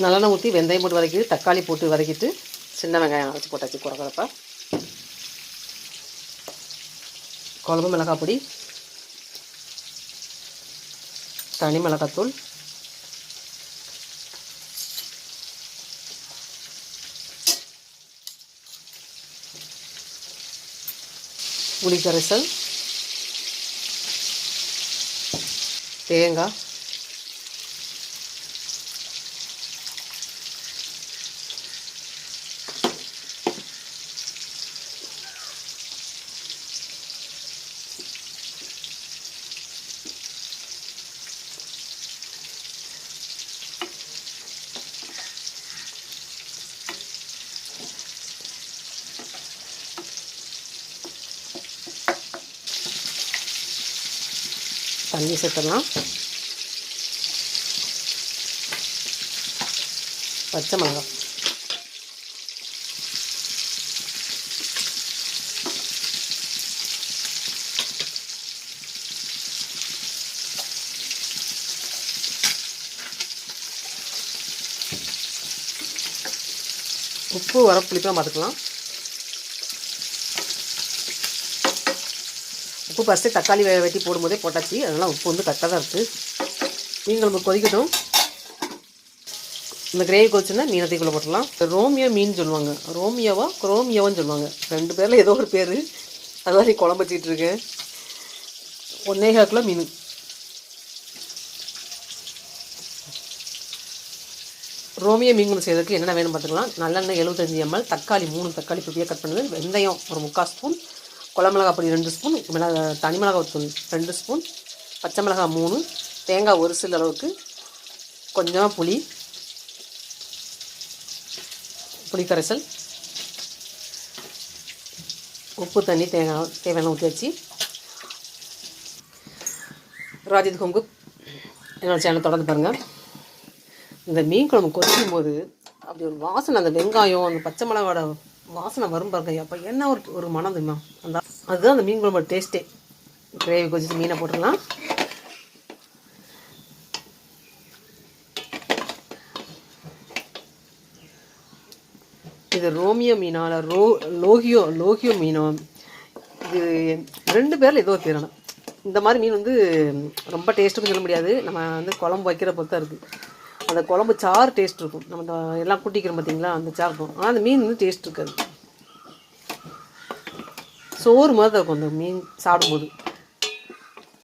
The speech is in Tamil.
நல்லெண்ணெய் ஊற்றி வெந்தயம் போட்டு வதக்கிட்டு தக்காளி போட்டு வதக்கிட்டு சின்ன வெங்காயம் அரைச்சி போட்டாச்சு குறக்குறப்ப. குழம்பு மிளகாய் பொடி, தனி மிளகாத்தூள், புளி கரைசல், தேங்காய், தண்ணி சேர்த்துடலாம். பச்சை மிளகாய், உப்பு வரப்புளிப்பாக பார்த்துக்கலாம். உப்பு ஃபஸ்ட்டு தக்காளி வெட்டி போடும்போதே போட்டாச்சு, அதனால் உப்பு வந்து கரெக்டாக தான் இருக்குது. மீன் குழம்பு கொதிக்கட்டும். இந்த கிரேவி கொதிச்சுன்னா மீனை தீக்குள்ளே போட்டுடலாம். ரோமியோ மீன் சொல்லுவாங்க, குரோமியோவான்னு சொல்லுவாங்க. 2 பேரில் ஏதோ ஒரு பேர். அதுதான் நீ குழம்பு வச்சிக்கிட்டு இருக்கேன். 1.25 கிலோ மீன். ரோமியோ மீன் குழம்பு செய்யறதுக்கு என்னென்ன வேணும் பார்த்துக்கலாம். நல்லெண்ணெய் 75 ml, தக்காளி 3 தக்காளி பொடியாக கட் பண்ணுது, வெந்தயம் ஒரு 3/4 ஸ்பூன், குழம்பு மிளகாய் பொடி 2 ஸ்பூன், தனி மிளகாய் தூள் 2 ஸ்பூன், பச்சை மிளகாய் 3, தேங்காய் ஒரு சில அளவுக்கு, கொஞ்சமாக புளி கரைசல், உப்பு, தண்ணி, தேங்காய் தேவையான ஊற்றியாச்சு. ராஜித் ஹோம் குக் என்னோடய சேனல் தொடர்ந்து பாருங்கள். இந்த மீன் குழம்பு கொதிக்கும் போது அப்படி ஒரு வாசனை, அந்த வெங்காயம் அந்த பச்சை மிளகாவோட வாசனை வரும் பாருங்க. அப்போ என்ன ஒரு மனம் தெரியுமா, அதுதான் அந்த மீன் குழம்போட டேஸ்ட்டே. கிரேவி கொதிச்சு மீனை போட்டுடலாம். இது ரோமியோ மீனா இல்லை லோகியோ மீனோ, இது 2 பேரில் ஏதோ ஒரு பேரான. இந்த மாதிரி மீன் வந்து ரொம்ப டேஸ்ட்டுன்னு சொல்ல முடியாது. நம்ம வந்து குழம்பு வைக்கிற பொறுத்தா இருக்குது. அந்த குழம்பு சாறு டேஸ்ட் இருக்கும். நம்ம எல்லாம் கூட்டிக்கிறோம் பார்த்தீங்களா, அந்த சாறு இருக்கும். ஆனால் அந்த மீன் வந்து டேஸ்ட் இருக்காது. சோறு மாதிரி தான் இருக்கும் அந்த மீன் சாப்பிடும்போது.